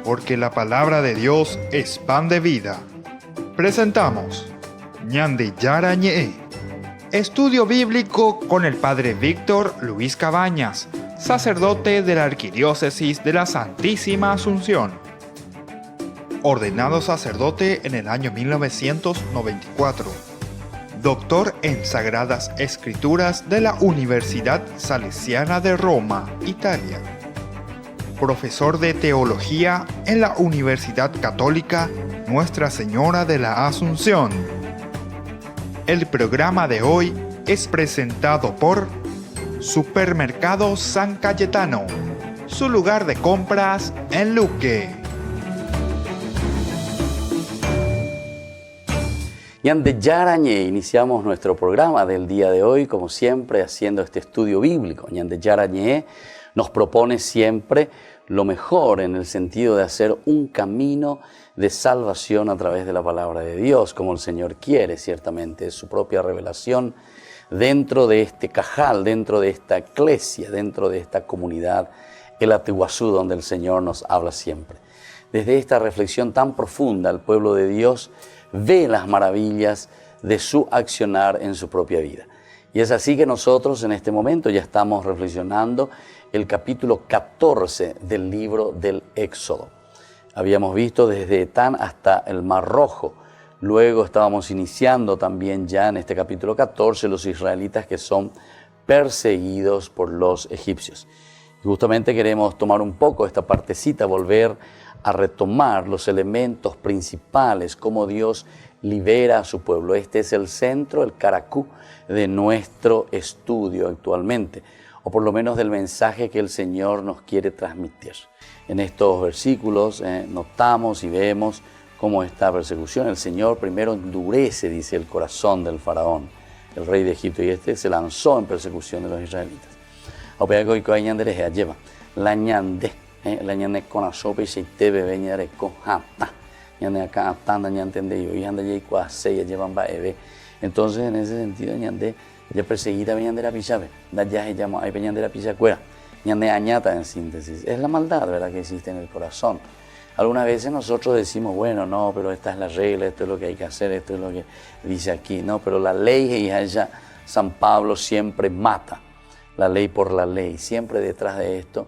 porque la palabra de Dios es pan de vida. Presentamos Ñande Yara Ñe, estudio bíblico con el Padre Víctor Luis Cabañas, sacerdote de la Arquidiócesis de la Santísima Asunción. Ordenado sacerdote en el año 1994. Doctor en Sagradas Escrituras de la Universidad Salesiana de Roma, Italia. Profesor de Teología en la Universidad Católica Nuestra Señora de la Asunción. El programa de hoy es presentado por Supermercado San Cayetano, su lugar de compras en Luque. Ñande Yarañé, iniciamos nuestro programa del día de hoy, como siempre, haciendo este estudio bíblico. Ñande Yarañé nos propone siempre lo mejor en el sentido de hacer un camino de salvación a través de la palabra de Dios, como el Señor quiere, ciertamente, es su propia revelación dentro de este cajal, dentro de esta eclesia, dentro de esta comunidad, el Atiguazú, donde el Señor nos habla siempre. Desde esta reflexión tan profunda, el pueblo de Dios ve las maravillas de su accionar en su propia vida. Y es así que nosotros en este momento ya estamos reflexionando el capítulo 14 del libro del Éxodo. Habíamos visto desde Etán hasta el Mar Rojo. Luego estábamos iniciando también ya en este capítulo 14 los israelitas que son perseguidos por los egipcios. Y justamente queremos tomar un poco esta partecita, volver a retomar los elementos principales, cómo Dios libera a su pueblo. Este es el centro, el caracú de nuestro estudio actualmente, o por lo menos del mensaje que el Señor nos quiere transmitir. En estos versículos notamos y vemos cómo esta persecución, el Señor primero endurece, dice, el corazón del faraón, el rey de Egipto, y este se lanzó en persecución de los israelitas. La ñande con la sopa y se te bebe ñare con jata. Ñande acá tanda ñande yo y anda ya cuase ya llevan baebe. Entonces en ese sentido ñande ya perseguida ñande la pichabe. Da ya se llama hay ñande la pichacuera. Ñande añata en síntesis. Es la maldad, ¿verdad?, que existe en el corazón. Algunas veces nosotros decimos, bueno, no, pero esta es la regla, esto es lo que hay que hacer, esto es lo que dice aquí. No, pero la ley y allá San Pablo siempre mata. La ley por la ley. Siempre detrás de esto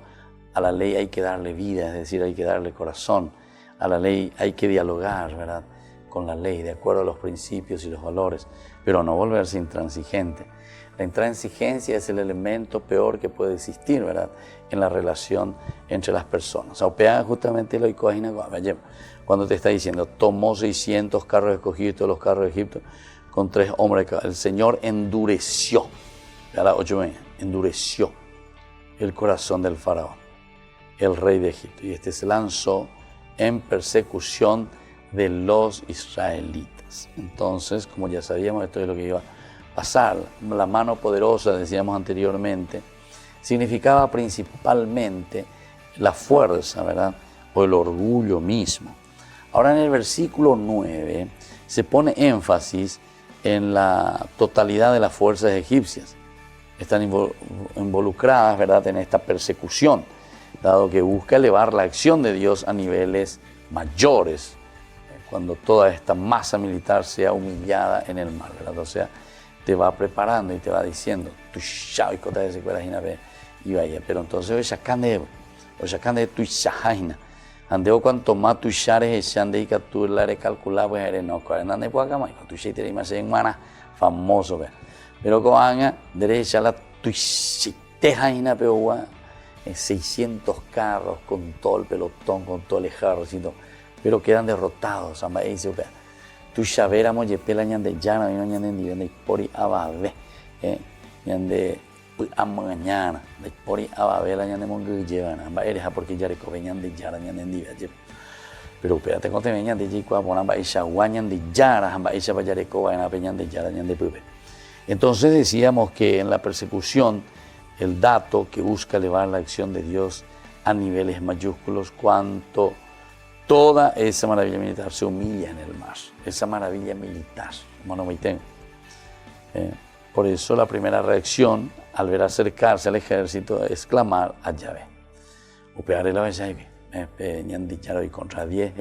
a la ley hay que darle vida, es decir, hay que darle corazón. A la ley hay que dialogar, ¿verdad?, con la ley, de acuerdo a los principios y los valores, pero no volverse intransigente. La intransigencia es el elemento peor que puede existir, ¿verdad?, en la relación entre las personas. OPEA justamente lo imagina cuando te está diciendo, tomó 600 carros escogidos, todos los carros de Egipto, con 3 hombres. El Señor endureció, ¿verdad? Endureció el corazón del faraón, el rey de Egipto, y este se lanzó en persecución de los israelitas. Entonces, como ya sabíamos, esto es lo que iba a pasar. La mano poderosa, decíamos anteriormente, significaba principalmente la fuerza, ¿verdad?, o el orgullo mismo. Ahora en el versículo 9 se pone énfasis en la totalidad de las fuerzas egipcias. Están involucradas, ¿verdad?, en esta persecución, dado que busca elevar la acción de Dios a niveles mayores, cuando toda esta masa militar sea humillada en el mar, ¿verdad? O sea, te va preparando y te va diciendo, tu y cota de secuela y vaya, pero entonces hoy sacan de tu shaina, andeo cuanto más tu shares echande y captura la recalcular pues eres no, cuando ande por acá más, tu shaite más en mana famoso, pero con anga derecha la tu shaite pero 600 carros con todo el pelotón, con todo el ejército, pero quedan derrotados. Tu chavera moyepela ñande llana, no ñande ni pori ababe, ñande amañana, de pori ababe la ñande mongu llevan, eres porque ya recobe ñande yara ñande ndiva. Pero espérate con te veñan de jicua pona ba isha guañan de yara, amba isha ba yarecoba en apeñan de yara ñande pupe. Entonces decíamos que en la persecución el dato que busca elevar la acción de Dios a niveles mayúsculos, cuanto toda esa maravilla militar se humilla en el mar, esa maravilla militar, por eso la primera reacción al ver acercarse al ejército es clamar a Yahvé. Upeare la y contra 10.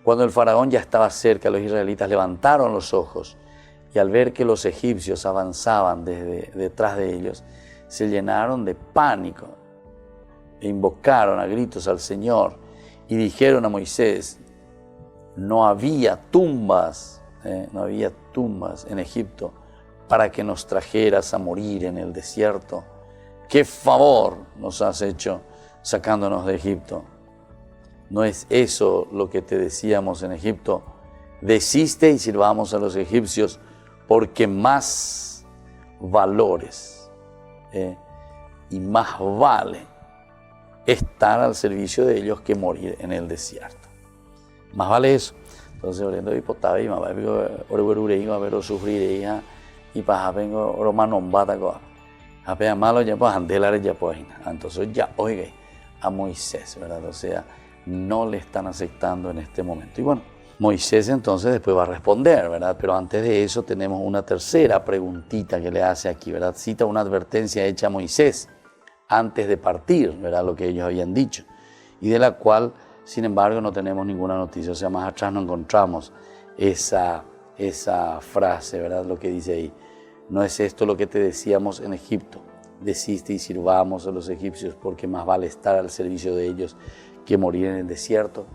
Cuando el faraón ya estaba cerca, los israelitas levantaron los ojos y al ver que los egipcios avanzaban detrás de ellos, se llenaron de pánico e invocaron a gritos al Señor y dijeron a Moisés: no había tumbas en Egipto para que nos trajeras a morir en el desierto. ¿Qué favor nos has hecho sacándonos de Egipto? ¿No es eso lo que te decíamos en Egipto? Desiste y sirvamos a los egipcios, porque más valores y más vale estar al servicio de ellos que morir en el desierto. Más vale eso. Entonces, oriendo hipotaba y mamá, pero sufrir y para vengo romanombata apenas malo ya pues andelares ya pues. Entonces ya oiga a Moisés, ¿verdad? O sea, no le están aceptando en este momento. Y bueno, Moisés entonces después va a responder, ¿verdad? Pero antes de eso tenemos una tercera preguntita que le hace aquí, ¿verdad? Cita una advertencia hecha a Moisés antes de partir, ¿verdad? Lo que ellos habían dicho. Y de la cual, sin embargo, no tenemos ninguna noticia. O sea, más atrás no encontramos esa frase, ¿verdad? Lo que dice ahí. No es esto lo que te decíamos en Egipto. Desiste y sirvamos a los egipcios, porque más vale estar al servicio de ellos que morir en el desierto.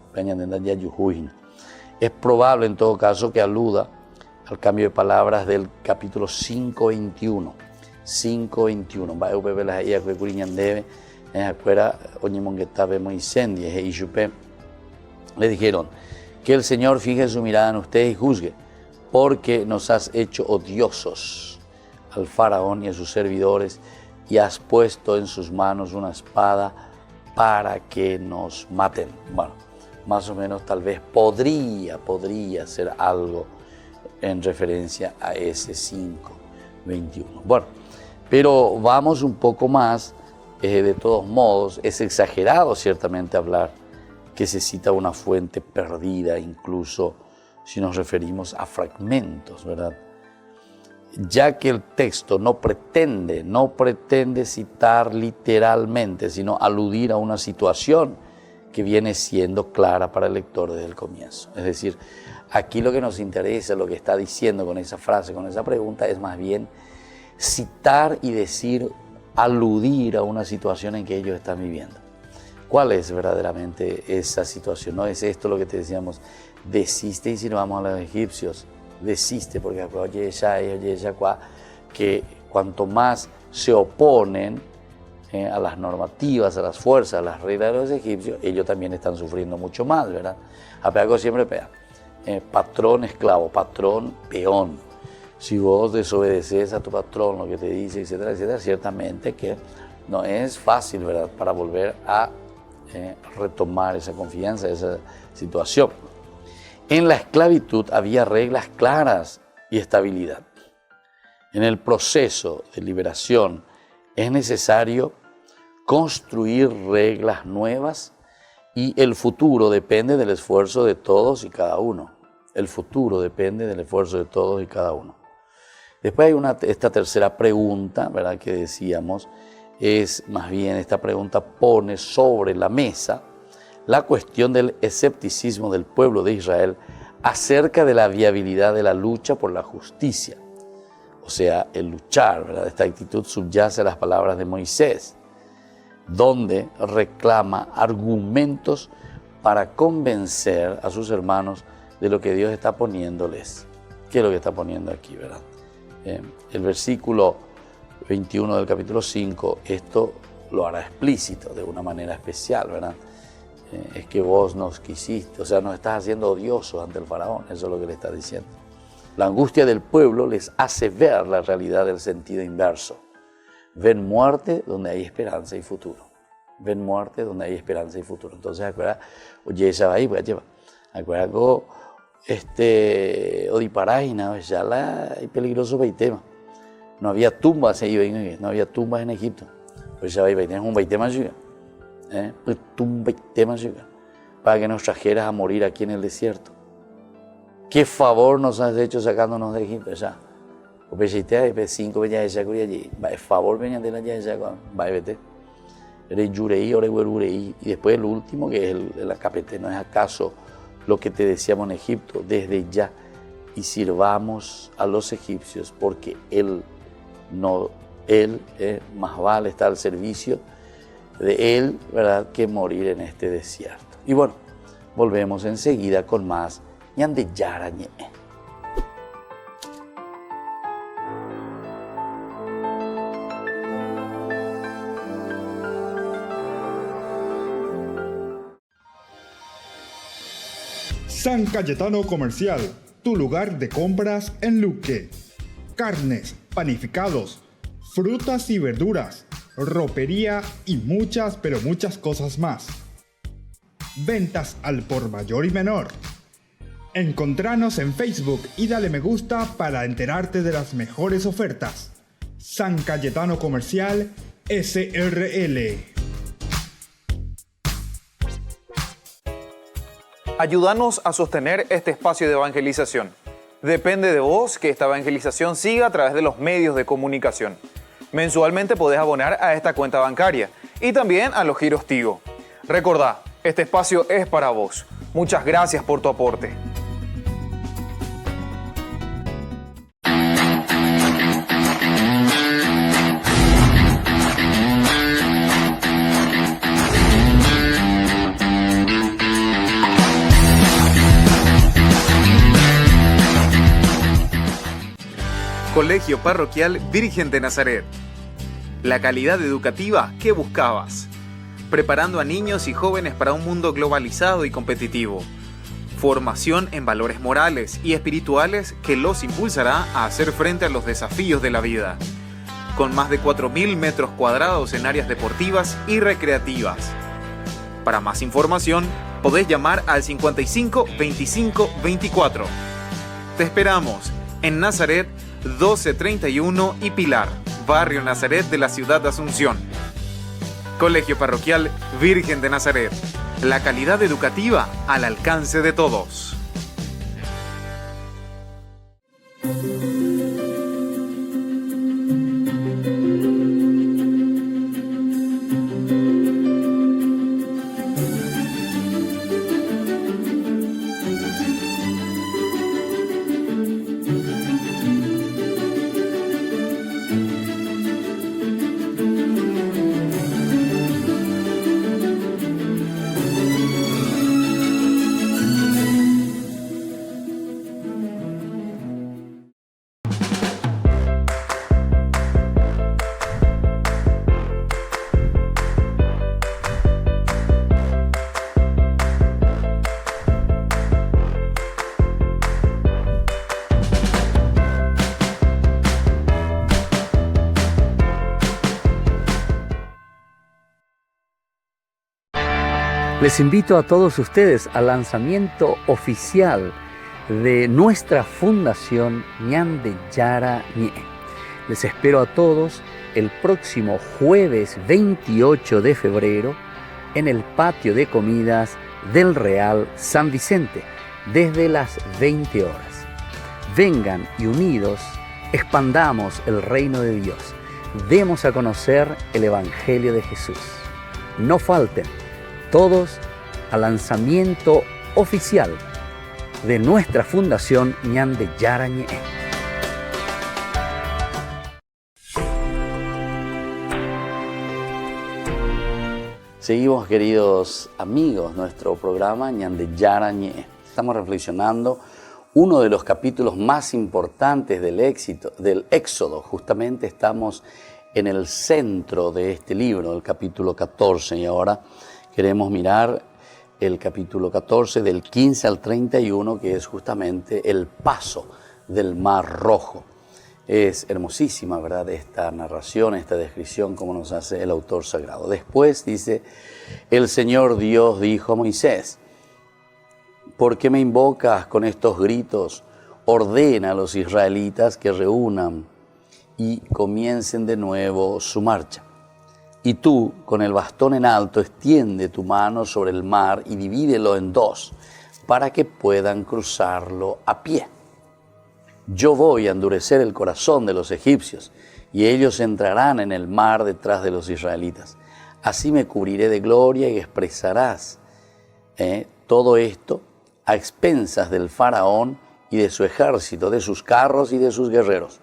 Es probable en todo caso que aluda al cambio de palabras del capítulo 5:21. 5:21. Le dijeron: que el Señor fije su mirada en ustedes y juzgue, porque nos has hecho odiosos al faraón y a sus servidores, y has puesto en sus manos una espada para que nos maten. Bueno, más o menos tal vez podría ser algo en referencia a ese 5:21. Bueno, pero vamos un poco más, de todos modos, es exagerado ciertamente hablar que se cita una fuente perdida, incluso si nos referimos a fragmentos, ¿verdad? Ya que el texto no pretende citar literalmente, sino aludir a una situación que viene siendo clara para el lector desde el comienzo. Es decir, aquí lo que nos interesa, lo que está diciendo con esa frase, con esa pregunta, es más bien citar y decir, aludir a una situación en que ellos están viviendo. ¿Cuál es verdaderamente esa situación? ¿No es esto lo que te decíamos? Desiste y sirvamos a los egipcios. Desiste, porque oye que cuanto más se oponen a las normativas, a las fuerzas, a las reglas de los egipcios, ellos también están sufriendo mucho más, ¿verdad? Apego siempre pega. Patrón, esclavo, patrón, peón. Si vos desobedeces a tu patrón, lo que te dice, etcétera, etcétera, ciertamente que no es fácil, ¿verdad?, para volver a retomar esa confianza, esa situación. En la esclavitud había reglas claras y estabilidad. En el proceso de liberación es necesario construir reglas nuevas y el futuro depende del esfuerzo de todos y cada uno. El futuro depende del esfuerzo de todos y cada uno. Después hay esta tercera pregunta, ¿verdad?, que decíamos, es más bien esta pregunta pone sobre la mesa la cuestión del escepticismo del pueblo de Israel acerca de la viabilidad de la lucha por la justicia. O sea, el luchar, ¿verdad? Esta actitud subyace a las palabras de Moisés, donde reclama argumentos para convencer a sus hermanos de lo que Dios está poniéndoles. ¿Qué es lo que está poniendo aquí, verdad? El versículo 21 del capítulo 5, esto lo hará explícito de una manera especial, ¿verdad? Es que vos nos quisiste, o sea, nos estás haciendo odiosos ante el faraón, eso es lo que le está diciendo. La angustia del pueblo les hace ver la realidad del sentido inverso. Ven muerte donde hay esperanza y futuro. Ven muerte donde hay esperanza y futuro. Entonces, acuérdate, oye, esa va ahí, pues lleva. Acuérdate que Odiparágina, ya la hay peligroso Beitema. No había tumbas ahí, no había tumbas en Egipto. Pues ya va ahí, tienes un Beitema allí. Para que nos trajeras a morir aquí en el desierto. ¿Qué favor nos has hecho sacándonos de Egipto? Ya. O 5 veces allí. Favor venía de la ya, vete. Reyurei, Oreguerurei, y después el último, que es el acapete. ¿No es acaso lo que te decíamos en Egipto? Desde ya, y sirvamos a los egipcios, porque Él más vale estar al servicio de Él, ¿verdad?, que morir en este desierto. Y bueno, volvemos enseguida con más Ñande Yara Ñe. San Cayetano Comercial, tu lugar de compras en Luque. Carnes, panificados, frutas y verduras, ropería y muchas, pero muchas cosas más. Ventas al por mayor y menor. Encontranos en Facebook y dale me gusta para enterarte de las mejores ofertas. San Cayetano Comercial SRL. Ayúdanos a sostener este espacio de evangelización. Depende de vos que esta evangelización siga a través de los medios de comunicación. Mensualmente podés abonar a esta cuenta bancaria y también a los giros Tigo. Recordá, este espacio es para vos. Muchas gracias por tu aporte. Colegio Parroquial Virgen de Nazaret. La calidad educativa que buscabas. Preparando a niños y jóvenes para un mundo globalizado y competitivo. Formación en valores morales y espirituales que los impulsará a hacer frente a los desafíos de la vida. Con más de 4.000 metros cuadrados en áreas deportivas y recreativas. Para más información, podés llamar al 55 25 24. Te esperamos en Nazaret 1231 y Pilar, barrio Nazaret de la ciudad de Asunción. Colegio Parroquial Virgen de Nazaret. La calidad educativa al alcance de todos. Les invito a todos ustedes al lanzamiento oficial de nuestra fundación Ñande Yara Ñe. Les espero a todos el próximo jueves 28 de febrero en el patio de comidas del Real San Vicente, desde las 20 horas. Vengan y unidos expandamos el reino de Dios. Demos a conocer el Evangelio de Jesús. No falten todos al lanzamiento oficial de nuestra fundación Ñande Yara Ñe. Seguimos, queridos amigos, nuestro programa Ñande Yara Ñe. Estamos reflexionando uno de los capítulos más importantes del Éxodo. Justamente estamos en el centro de este libro, el capítulo 14, y ahora queremos mirar el capítulo 14 del 15 al 31, que es justamente el paso del Mar Rojo. Es hermosísima, ¿verdad?, esta narración, esta descripción, como nos hace el autor sagrado. Después dice, el Señor Dios dijo a Moisés, ¿por qué me invocas con estos gritos? Ordena a los israelitas que reúnan y comiencen de nuevo su marcha. Y tú, con el bastón en alto, extiende tu mano sobre el mar y divídelo en dos, para que puedan cruzarlo a pie. Yo voy a endurecer el corazón de los egipcios, y ellos entrarán en el mar detrás de los israelitas. Así me cubriré de gloria y expresarás todo esto a expensas del faraón y de su ejército, de sus carros y de sus guerreros.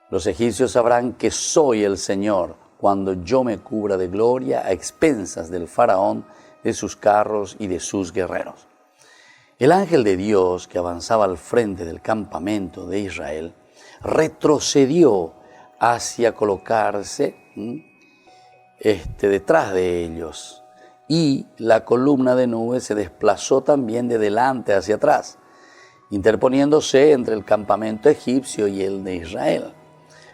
Los egipcios sabrán que soy el Señor cuando yo me cubra de gloria a expensas del faraón, de sus carros y de sus guerreros. El ángel de Dios que avanzaba al frente del campamento de Israel retrocedió hacia colocarse detrás de ellos, y la columna de nube se desplazó también de delante hacia atrás, interponiéndose entre el campamento egipcio y el de Israel.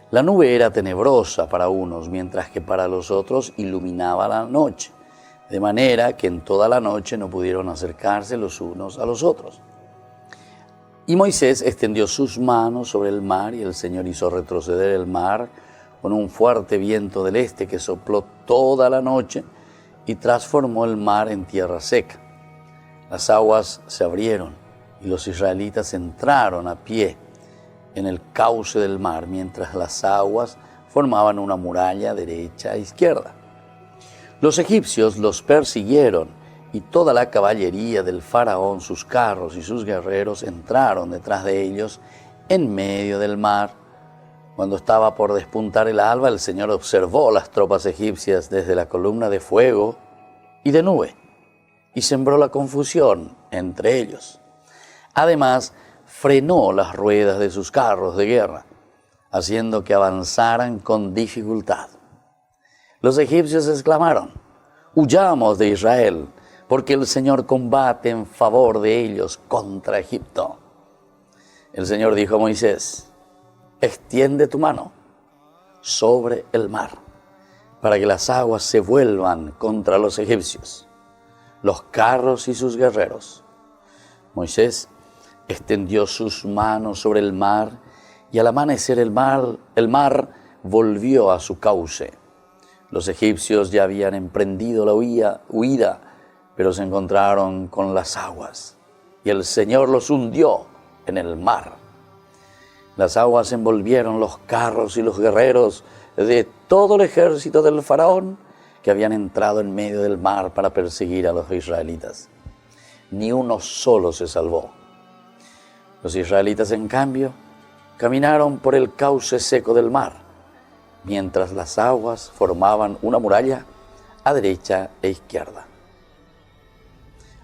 La nube era tenebrosa para unos, mientras que para los otros iluminaba la noche, de manera que en toda la noche no pudieron acercarse los unos a los otros. Y Moisés extendió sus manos sobre el mar, y el Señor hizo retroceder el mar con un fuerte viento del este que sopló toda la noche y transformó el mar en tierra seca. Las aguas se abrieron y los israelitas entraron a pie en el cauce del mar, mientras las aguas formaban una muralla derecha e izquierda. Los egipcios los persiguieron, y toda la caballería del faraón, sus carros y sus guerreros entraron detrás de ellos en medio del mar. Cuando estaba por despuntar el alba, el Señor observó las tropas egipcias desde la columna de fuego y de nube, y sembró la confusión entre ellos. Además, frenó las ruedas de sus carros de guerra, haciendo que avanzaran con dificultad. Los egipcios exclamaron: «Huyamos de Israel, porque el Señor combate en favor de ellos contra Egipto». El Señor dijo a Moisés: «Extiende tu mano sobre el mar, para que las aguas se vuelvan contra los egipcios, los carros y sus guerreros». Moisés extendió sus manos sobre el mar, y al amanecer el mar volvió a su cauce. Los egipcios ya habían emprendido la huida, pero se encontraron con las aguas, y el Señor los hundió en el mar. Las aguas envolvieron los carros y los guerreros de todo el ejército del faraón que habían entrado en medio del mar para perseguir a los israelitas. Ni uno solo se salvó. Los israelitas, en cambio, caminaron por el cauce seco del mar, mientras las aguas formaban una muralla a derecha e izquierda.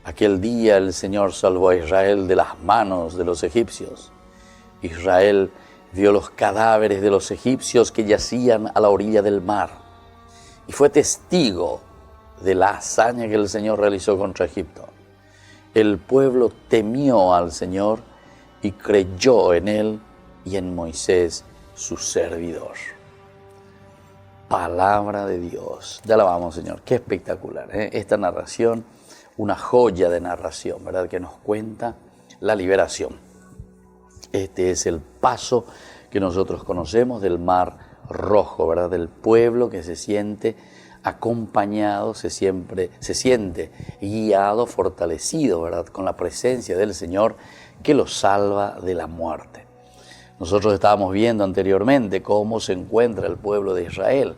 Aquel día el Señor salvó a Israel de las manos de los egipcios. Israel vio los cadáveres de los egipcios que yacían a la orilla del mar, y fue testigo de la hazaña que el Señor realizó contra Egipto. El pueblo temió al Señor y creyó en Él y en Moisés, su servidor. Palabra de Dios. Te alabamos, Señor. Qué espectacular, ¿eh? Esta narración, una joya de narración, ¿verdad? Que nos cuenta la liberación. Este es el paso que nosotros conocemos del Mar Rojo, ¿verdad? Del pueblo que se siente acompañado, se siente guiado, fortalecido, ¿verdad? Con la presencia del Señor que lo salva de la muerte. Nosotros estábamos viendo anteriormente cómo se encuentra el pueblo de Israel.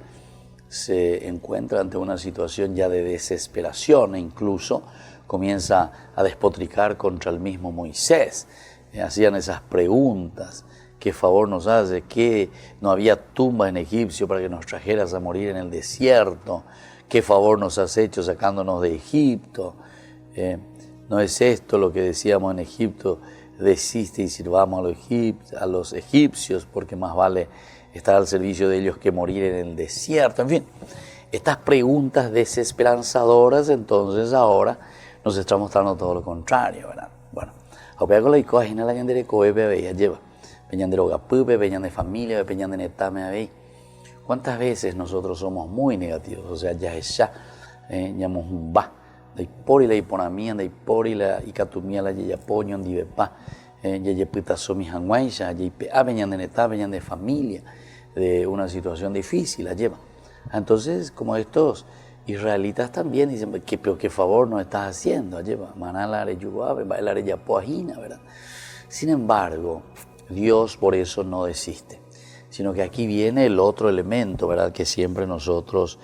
Se encuentra ante una situación ya de desesperación, e incluso comienza a despotricar contra el mismo Moisés. Hacían esas preguntas: ¿qué favor nos hace? ¿Que no había tumba en Egipcio para que nos trajeras a morir en el desierto? ¿Qué favor nos has hecho sacándonos de Egipto? ¿No es esto lo que decíamos en Egipto? Desiste y sirvamos a los egipcios, porque más vale estar al servicio de ellos que morir en el desierto. En fin, estas preguntas desesperanzadoras, entonces ahora nos está mostrando todo lo contrario, ¿verdad? Bueno, ahora con la icoagina la yandere coebe ya lleva peñandero gapupe, peñan de familia, peñan de netame ahí. ¿Cuántas veces nosotros somos muy negativos? O sea, ya es ya, llamamos un va. De por y la hiponamía, de por y la icatumía, la yayapoño, de bepa, yayepita somi hanguaisha, yayipe, venían de netá, venían de familia, de una situación difícil, la lleva. Entonces, como estos israelitas también dicen, ¿qué favor nos estás haciendo? Lleva, maná la areyuabe, va el areyapoajina, ¿verdad? Sin embargo, Dios por eso no desiste, sino que aquí viene el otro elemento, ¿verdad? Que siempre nosotros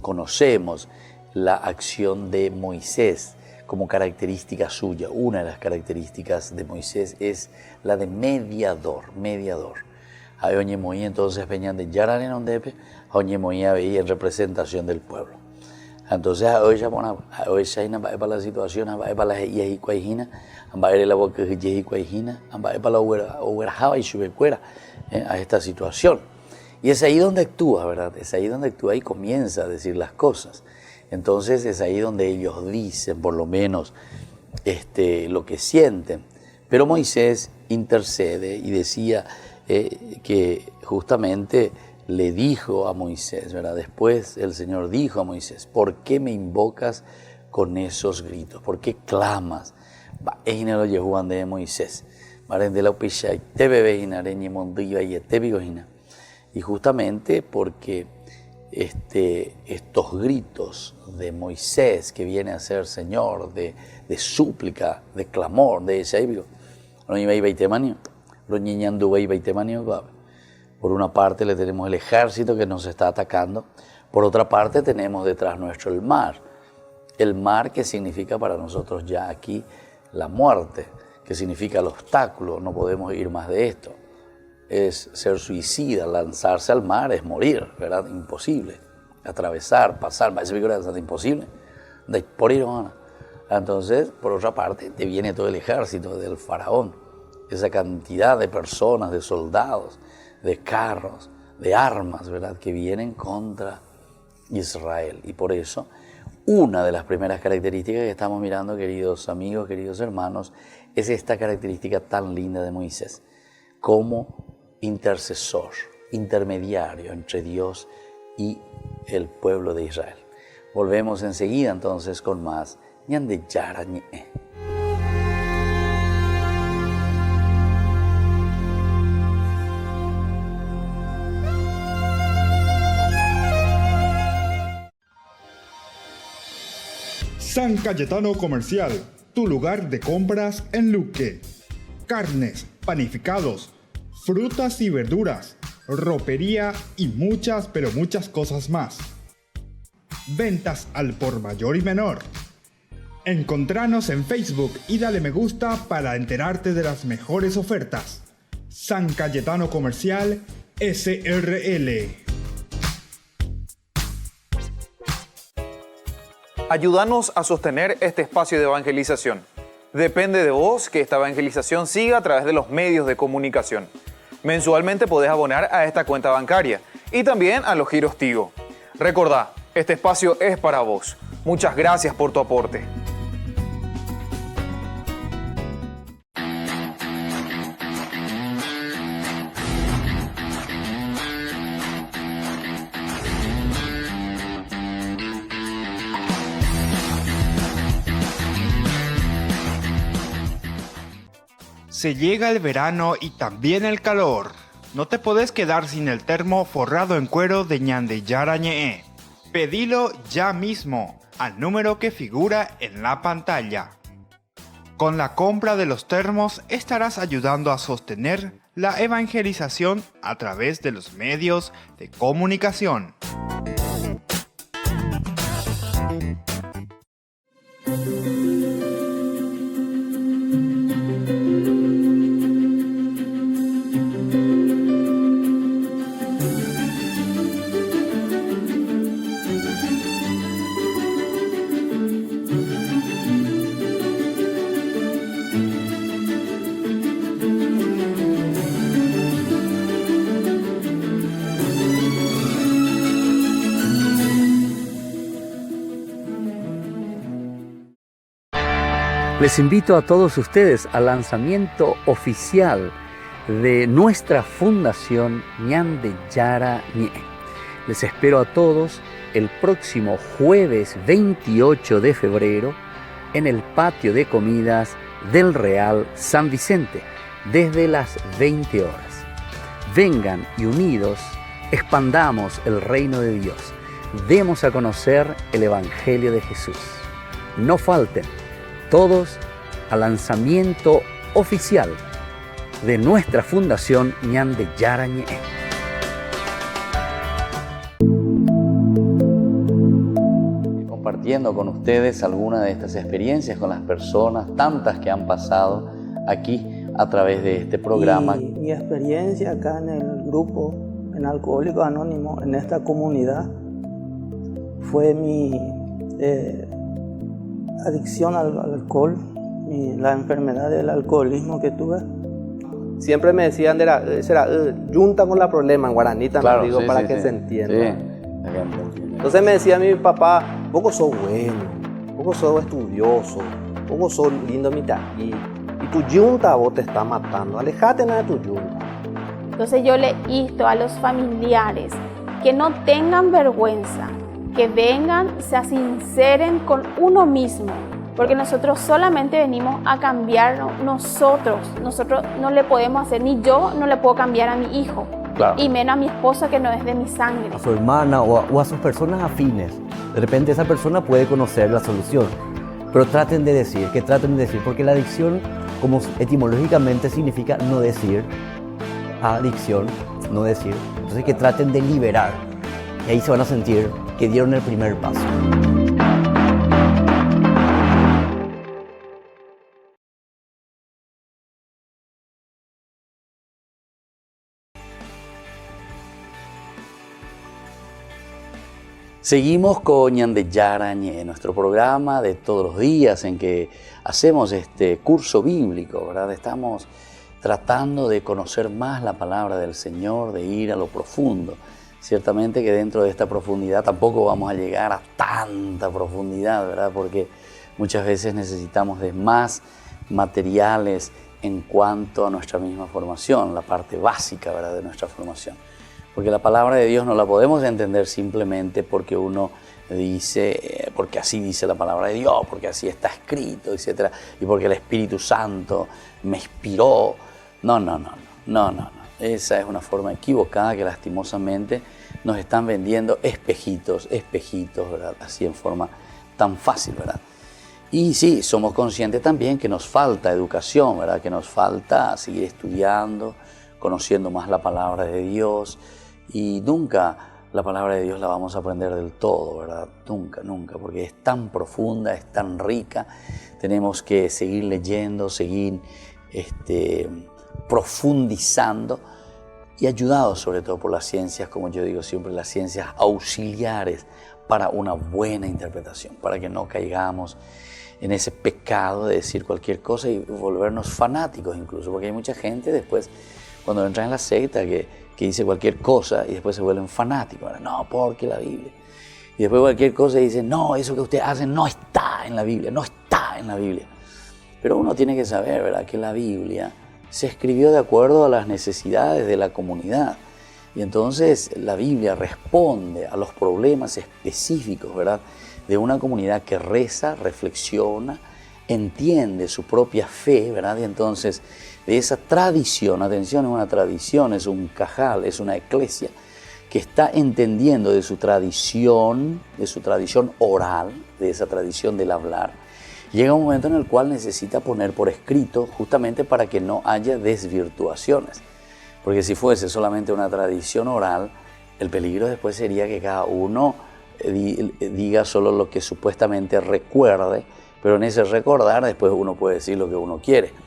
conocemos la acción de Moisés como característica suya. Una de las características de Moisés es la de mediador. Hay oñe Moí entonces venían de Yaran en Ondepe, a oñe Moí veía en representación del pueblo. Entonces hoy ya va para la situación, va para la yehicuajina, va para la boca de yehicuajina, va para la uerjaba y subecuera a esta situación. Y es ahí donde actúa, ¿verdad? Es ahí donde actúa y comienza a decir las cosas. Entonces es ahí donde ellos dicen, por lo menos, lo que sienten. Pero Moisés intercede y decía que justamente le dijo a Moisés, ¿verdad? Después el Señor dijo a Moisés, ¿por qué me invocas con esos gritos? ¿Por qué clamas? Lo Yehuan de Moisés. Y justamente porque estos gritos de Moisés que viene a ser Señor, de súplica, de clamor, de ese por una parte le tenemos el ejército que nos está atacando, por otra parte tenemos detrás nuestro el mar que significa para nosotros ya aquí la muerte, que significa el obstáculo, no podemos ir más de esto. Es ser suicida, lanzarse al mar es morir, ¿verdad? Imposible. Atravesar, pasar, esa figura es imposible. Por ir, entonces, por otra parte, te viene todo el ejército del faraón, esa cantidad de personas, de soldados, de carros, de armas, ¿verdad? Que vienen contra Israel. Y por eso, una de las primeras características que estamos mirando, queridos amigos, queridos hermanos, es esta característica tan linda de Moisés, como intercesor, intermediario entre Dios y el pueblo de Israel. Volvemos enseguida entonces con más Ñande Yara Ñe. San Cayetano Comercial, tu lugar de compras en Luque. Carnes, panificados, frutas y verduras, ropería y muchas, pero muchas cosas más. Ventas al por mayor y menor. Encontranos en Facebook y dale me gusta para enterarte de las mejores ofertas. San Cayetano Comercial SRL. Ayúdanos a sostener este espacio de evangelización. Depende de vos que esta evangelización siga a través de los medios de comunicación. Mensualmente podés abonar a esta cuenta bancaria y también a los giros Tigo. Recordá, este espacio es para vos. Muchas gracias por tu aporte. Se llega el verano y también el calor. No te podés quedar sin el termo forrado en cuero de Ñande Yara Ñe. Pedilo ya mismo al número que figura en la pantalla. Con la compra de los termos estarás ayudando a sostener la evangelización a través de los medios de comunicación. Les invito a todos ustedes al lanzamiento oficial de nuestra fundación Ñande Yara Ñe. Les espero a todos el próximo jueves 28 de febrero en el patio de comidas del Real San Vicente desde las 20 horas. Vengan y unidos expandamos el reino de Dios. Demos a conocer el Evangelio de Jesús. No falten todos al lanzamiento oficial de nuestra fundación Ñande Yara Ñe. compartiendo con ustedes algunas de estas experiencias con las personas, tantas que han pasado aquí a través de este programa. Y mi experiencia acá en el grupo, en Alcohólicos Anónimos, en esta comunidad, fue mi adicción al alcohol, la enfermedad del alcoholismo que tuve. Siempre me decían, será junta con la problema en guaraní también, Claro, digo, sí, para sí, que sí. se entienda. Sí. Entonces me decía mi papá, poco sos bueno, poco sos estudioso, poco sos lindo mitad. Y tu yunta vos te está matando, alejate nada de tu yunta. Entonces yo le insto a los familiares que no tengan vergüenza, que vengan, se sinceren con uno mismo, porque nosotros solamente venimos a cambiar nosotros no le podemos hacer, ni yo no le puedo cambiar a mi hijo, Claro. y menos a mi esposa que no es de mi sangre. A su hermana o a sus personas afines. De repente esa persona puede conocer la solución, pero traten de decir, porque la adicción, como etimológicamente significa no decir, adicción, no decir, entonces que traten de liberar, y ahí se van a sentir que dieron el primer paso. Seguimos con Ñande Yarañé, nuestro programa de todos los días en que hacemos este curso bíblico, ¿verdad? Estamos tratando de conocer más la palabra del Señor, de ir a lo profundo. Ciertamente que dentro de esta profundidad tampoco vamos a llegar a tanta profundidad, ¿verdad? Porque muchas veces necesitamos de más materiales en cuanto a nuestra misma formación, la parte básica, ¿verdad?, de nuestra formación. Porque la palabra de Dios no la podemos entender simplemente porque uno dice, porque así dice la palabra de Dios, porque así está escrito, etc. Y porque el Espíritu Santo me inspiró. No. Esa es una forma equivocada que lastimosamente nos están vendiendo espejitos, ¿verdad? Así en forma tan fácil, ¿verdad? Y sí, somos conscientes también que nos falta educación, ¿verdad? Que nos falta seguir estudiando, conociendo más la palabra de Dios. Y nunca la palabra de Dios la vamos a aprender del todo, ¿verdad? Nunca, porque es tan profunda, es tan rica. Tenemos que seguir leyendo, seguir profundizando y ayudados sobre todo por las ciencias, como yo digo siempre, las ciencias auxiliares para una buena interpretación, para que no caigamos en ese pecado de decir cualquier cosa y volvernos fanáticos incluso, porque hay mucha gente después, cuando entra en la secta, que dice cualquier cosa y después se vuelven fanáticos. No, porque la Biblia. Y después cualquier cosa y dicen, no, eso que ustedes hacen no está en la Biblia, no está en la Biblia. Pero uno tiene que saber, ¿verdad?, que la Biblia se escribió de acuerdo a las necesidades de la comunidad. Y entonces la Biblia responde a los problemas específicos, ¿verdad?, de una comunidad que reza, reflexiona, entiende su propia fe, ¿verdad? Y entonces de esa tradición, atención, es una tradición, es un cajal, es una iglesia que está entendiendo de su tradición oral, de esa tradición del hablar. Llega un momento en el cual necesita poner por escrito justamente para que no haya desvirtuaciones. Porque si fuese solamente una tradición oral, el peligro después sería que cada uno diga solo lo que supuestamente recuerde, pero en ese recordar después uno puede decir lo que uno quiere.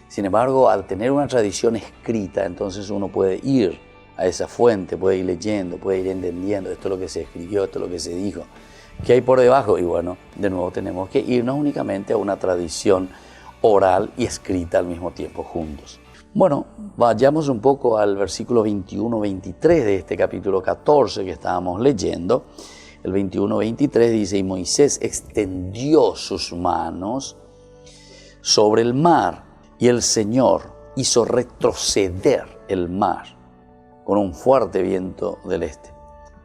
Sin embargo, al tener una tradición escrita, entonces uno puede ir a esa fuente, puede ir leyendo, puede ir entendiendo, esto es lo que se escribió, esto es lo que se dijo, ¿qué hay por debajo? Y bueno, de nuevo tenemos que irnos únicamente a una tradición oral y escrita al mismo tiempo juntos. Bueno, vayamos un poco al versículo 21-23 de este capítulo 14 que estábamos leyendo. El 21-23 dice, y Moisés extendió sus manos sobre el mar, y el Señor hizo retroceder el mar con un fuerte viento del este,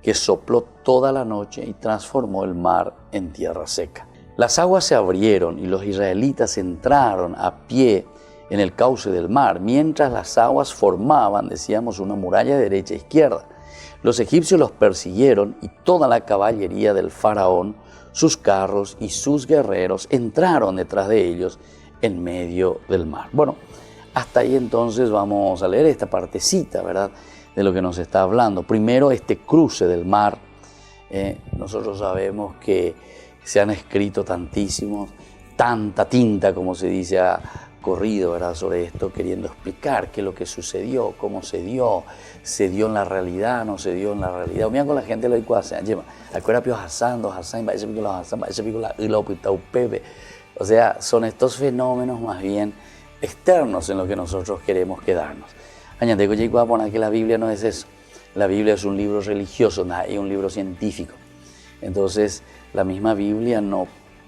que sopló toda la noche y transformó el mar en tierra seca. Las aguas se abrieron y los israelitas entraron a pie en el cauce del mar, mientras las aguas formaban, decíamos, una muralla de derecha e izquierda. Los egipcios los persiguieron y toda la caballería del faraón, sus carros y sus guerreros entraron detrás de ellos en medio del mar. Bueno, hasta ahí entonces vamos a leer esta partecita, ¿verdad?, de lo que nos está hablando. Primero, este cruce del mar. Nosotros sabemos que se han escrito tantísimos, tanta tinta, como se dice, ha corrido, ¿verdad?, sobre esto, queriendo explicar qué es lo que sucedió, cómo se dio en la realidad, no se dio en la realidad. Mira con la gente lo que hace, lleva, acuerda pio Hassan, va ese pico Hassan, va ese pico la Pepe. O sea, son estos fenómenos más bien externos en los que nosotros queremos quedarnos. Añadigo ya igual poner que la Biblia no es eso. La Biblia es un libro religioso, no es un libro científico. Entonces, la misma Biblia no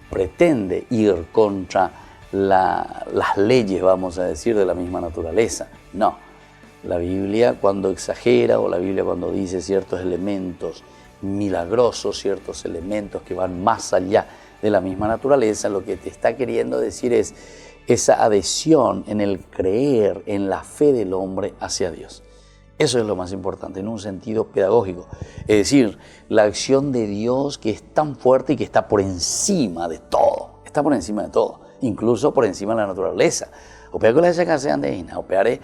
pretende ir contra las leyes, vamos a decir, de la misma naturaleza. No. La Biblia cuando exagera, o la Biblia cuando dice ciertos elementos milagrosos, ciertos elementos que van más allá de la misma naturaleza, lo que te está queriendo decir es esa adhesión en el creer, en la fe del hombre hacia Dios. Eso es lo más importante, en un sentido pedagógico. Es decir, la acción de Dios que es tan fuerte y que está por encima de todo. Está por encima de todo, incluso por encima de la naturaleza. Opear con la casa de opear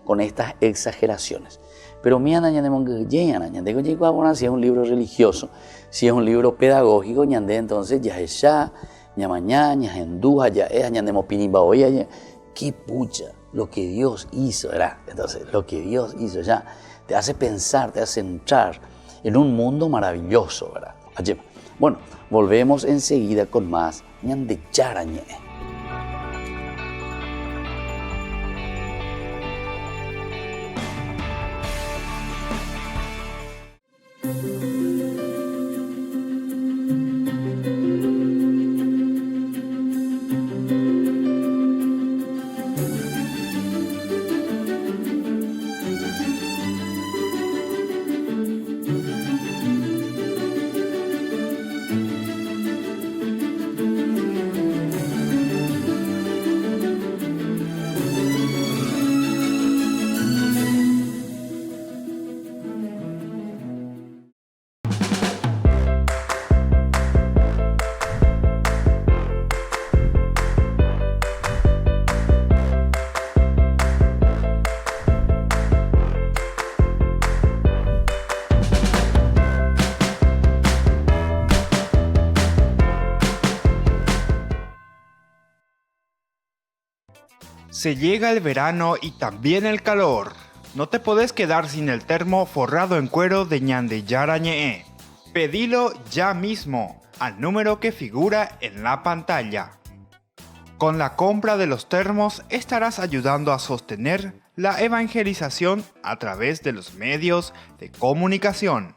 con estas exageraciones. Pero si es un libro religioso, si es un libro pedagógico, entonces ya mañana, endúa, ya es, qué pucha, lo que Dios hizo, ¿verdad? Entonces, lo que Dios hizo ya te hace pensar, te hace entrar en un mundo maravilloso, ¿verdad? Bueno, volvemos enseguida con más ñande charañe. Se llega el verano y también el calor. No te podés quedar sin el termo forrado en cuero de Ñande Yarañe. Pedilo ya mismo al número que figura en la pantalla. Con la compra de los termos estarás ayudando a sostener la evangelización a través de los medios de comunicación.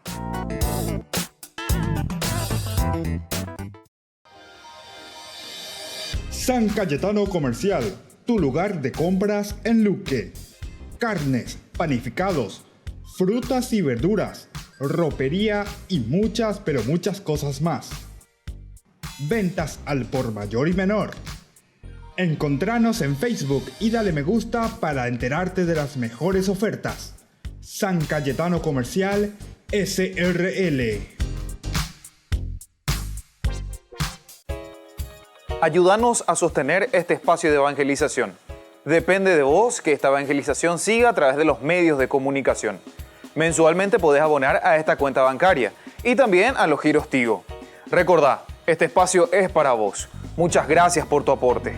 San Cayetano Comercial, tu lugar de compras en Luque. Carnes, panificados, frutas y verduras, ropería y muchas pero muchas cosas más. Ventas al por mayor y menor. Encontranos en Facebook y dale me gusta para enterarte de las mejores ofertas. San Cayetano Comercial SRL. Ayúdanos a sostener este espacio de evangelización. Depende de vos que esta evangelización siga a través de los medios de comunicación. Mensualmente podés abonar a esta cuenta bancaria y también a los giros Tigo. Recordá, este espacio es para vos. Muchas gracias por tu aporte.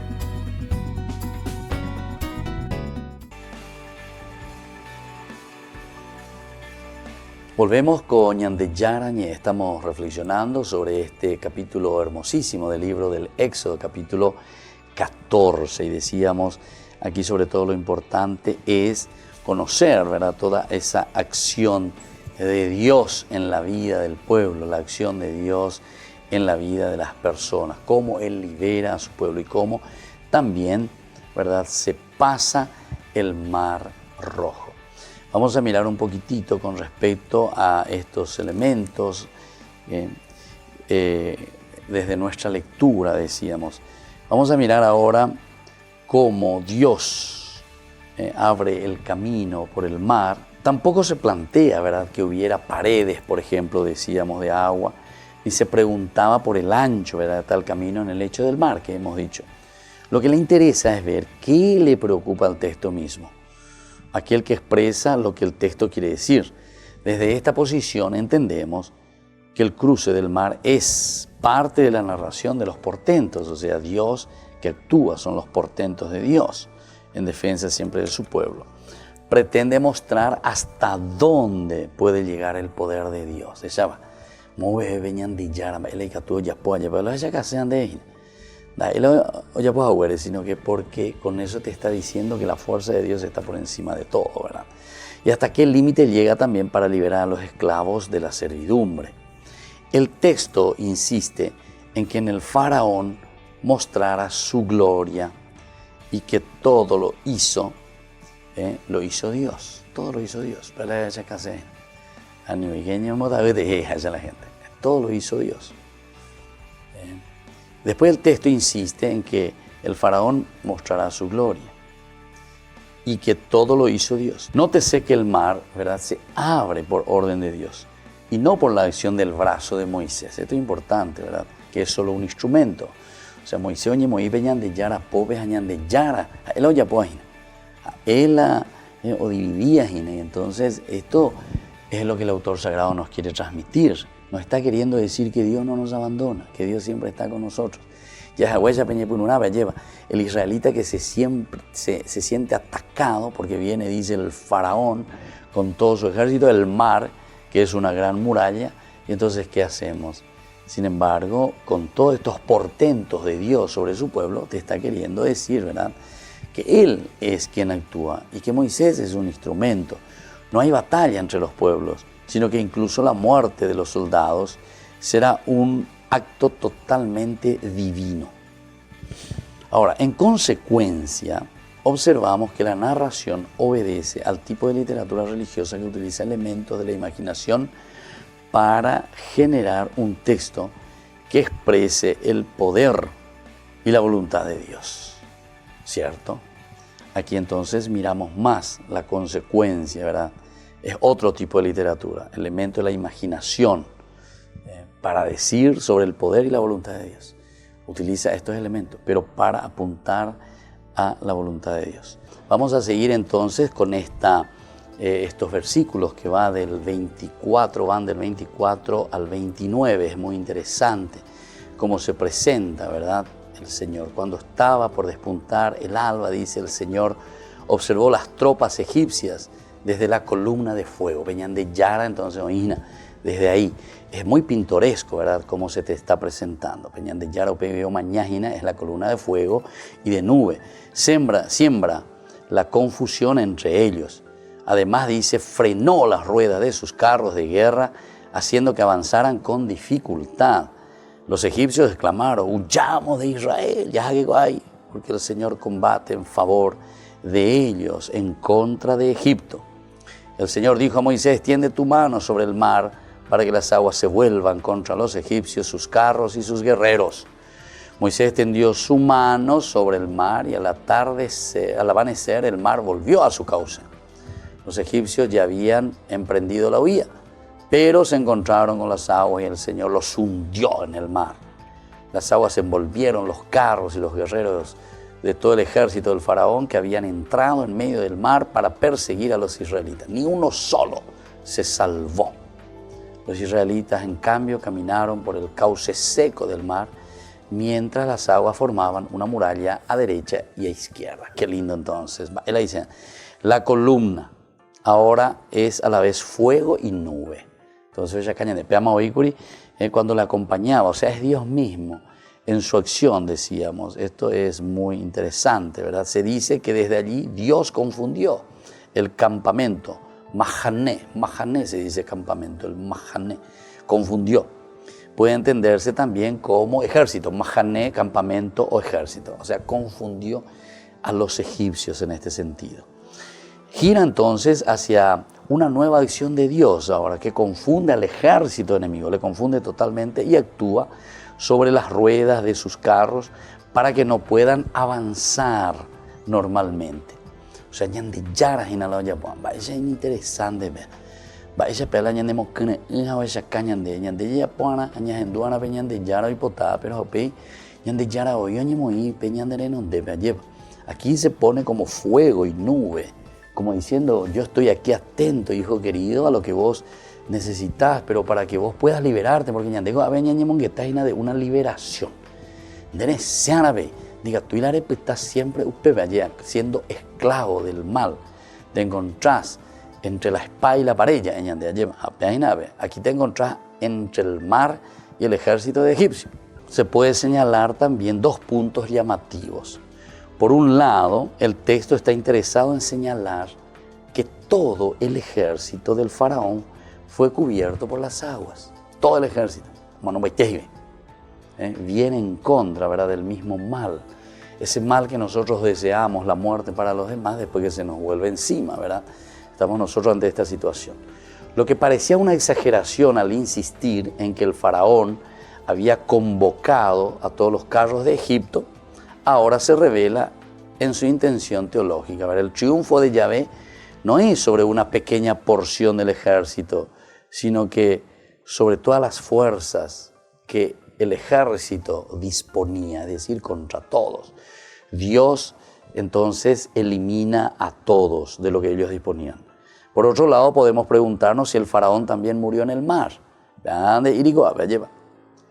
Volvemos con Ñande Yarañe. Estamos reflexionando sobre este capítulo hermosísimo del libro del Éxodo, capítulo 14. Y decíamos, aquí sobre todo lo importante es conocer, ¿verdad?, toda esa acción de Dios en la vida del pueblo, la acción de Dios en la vida de las personas, cómo Él libera a su pueblo y cómo también, ¿verdad?, se pasa el Mar Rojo. Vamos a mirar un poquitito con respecto a estos elementos desde nuestra lectura, decíamos. Vamos a mirar ahora cómo Dios abre el camino por el mar. Tampoco se plantea, ¿verdad?, que hubiera paredes, por ejemplo, decíamos, de agua, y se preguntaba por el ancho, ¿verdad?, de tal camino en el lecho del mar, que hemos dicho. Lo que le interesa es ver qué le preocupa al texto mismo. Aquel que expresa lo que el texto quiere decir. Desde esta posición entendemos que el cruce del mar es parte de la narración de los portentos, o sea, Dios que actúa, son los portentos de Dios en defensa siempre de su pueblo. Pretende mostrar hasta dónde puede llegar el poder de Dios. Ella va, mueve venían de Yara, él que tú ya puede llevar, pero ella que sean de él. Ya puedo ver, sino que porque con eso te está diciendo que la fuerza de Dios está por encima de todo, ¿verdad? Y hasta qué límite llega también para liberar a los esclavos de la servidumbre. El texto insiste en que en el faraón mostrara su gloria y que todo lo hizo Dios. Todo lo hizo Dios. La gente. Todo lo hizo Dios. Después el texto insiste en que el faraón mostrará su gloria y que todo lo hizo Dios. Nótese que el mar, ¿verdad?, se abre por orden de Dios y no por la acción del brazo de Moisés. Esto es importante, ¿verdad?, que es solo un instrumento. O sea, Moisés oye Moisés venían de Yara, pobres añan de Yara, él oye pues, él o dividía, y entonces esto es lo que el autor sagrado nos quiere transmitir. Nos está queriendo decir que Dios no nos abandona, que Dios siempre está con nosotros. El israelita que se siente atacado porque viene, dice el faraón, con todo su ejército, del mar, que es una gran muralla, y entonces ¿qué hacemos? Sin embargo, con todos estos portentos de Dios sobre su pueblo, te está queriendo decir, ¿verdad?, que Él es quien actúa y que Moisés es un instrumento. No hay batalla entre los pueblos, sino que incluso la muerte de los soldados será un acto totalmente divino. Ahora, en consecuencia, observamos que la narración obedece al tipo de literatura religiosa que utiliza elementos de la imaginación para generar un texto que exprese el poder y la voluntad de Dios, ¿cierto? Aquí entonces miramos más la consecuencia, ¿verdad? Es otro tipo de literatura, elemento de la imaginación para decir sobre el poder y la voluntad de Dios. Utiliza estos elementos, pero para apuntar a la voluntad de Dios. Vamos a seguir entonces con estos versículos que van del 24 al 29. Es muy interesante cómo se presenta, ¿verdad?, el Señor. Cuando estaba por despuntar el alba, dice el Señor, observó las tropas egipcias desde la columna de fuego. Venían de Yara, entonces, oína, desde ahí. Es muy pintoresco, ¿verdad?, cómo se te está presentando. Venían de Yara, mañana es la columna de fuego y de nube. Siembra la confusión entre ellos. Además, dice, frenó las ruedas de sus carros de guerra, haciendo que avanzaran con dificultad. Los egipcios exclamaron, huyamos de Israel, ya que hay, porque el Señor combate en favor de ellos, en contra de Egipto. El Señor dijo a Moisés, extiende tu mano sobre el mar para que las aguas se vuelvan contra los egipcios, sus carros y sus guerreros. Moisés extendió su mano sobre el mar y al amanecer el mar volvió a su cauce. Los egipcios ya habían emprendido la huida, pero se encontraron con las aguas y el Señor los hundió en el mar. Las aguas envolvieron los carros y los guerreros de todo el ejército del faraón que habían entrado en medio del mar para perseguir a los israelitas. Ni uno solo se salvó. Los israelitas, en cambio, caminaron por el cauce seco del mar, mientras las aguas formaban una muralla a derecha y a izquierda. Qué lindo entonces. Él dice, la columna ahora es a la vez fuego y nube. Entonces, ya caña de Peama Oikuri, cuando la acompañaba, o sea, es Dios mismo en su acción, decíamos. Esto es muy interesante, ¿verdad? Se dice que desde allí Dios confundió el campamento. Mahané se dice campamento, el Mahané, confundió. Puede entenderse también como ejército, Mahané, campamento o ejército. O sea, confundió a los egipcios en este sentido. Gira entonces hacia una nueva acción de Dios ahora, que confunde al ejército enemigo, le confunde totalmente y actúa sobre las ruedas de sus carros para que no puedan avanzar normalmente. O sea, ya de Yara y nada ya pues, es interesante ver. Esa pela ya de mocana, esa caña de ya pana, ya en duana peñan de Yara y potada, pero hope ya de Yara hoy ya muy peñan de no debe lleva. Aquí se pone como fuego y nube, como diciendo, yo estoy aquí atento, hijo querido, a lo que vos necesitas, pero para que vos puedas liberarte, porque ya tengo a ver de una liberación. Diga, tú estás siempre siendo esclavo del mal. Te encontrás entre la espada y la pared. Aquí te encontrás entre el mar y el ejército de egipcio. Se puede señalar también dos puntos llamativos. Por un lado, el texto está interesado en señalar que todo el ejército del faraón fue cubierto por las aguas. Todo el ejército. Viene en contra, ¿verdad?, del mismo mal. Ese mal que nosotros deseamos, la muerte para los demás, después que se nos vuelve encima, ¿verdad? Estamos nosotros ante esta situación. Lo que parecía una exageración al insistir en que el faraón había convocado a todos los carros de Egipto, ahora se revela en su intención teológica. ¿Verdad? El triunfo de Yahvé no es sobre una pequeña porción del ejército, sino que sobre todas las fuerzas que el ejército disponía, es decir, contra todos. Dios entonces elimina a todos de lo que ellos disponían. Por otro lado, podemos preguntarnos si el faraón también murió en el mar.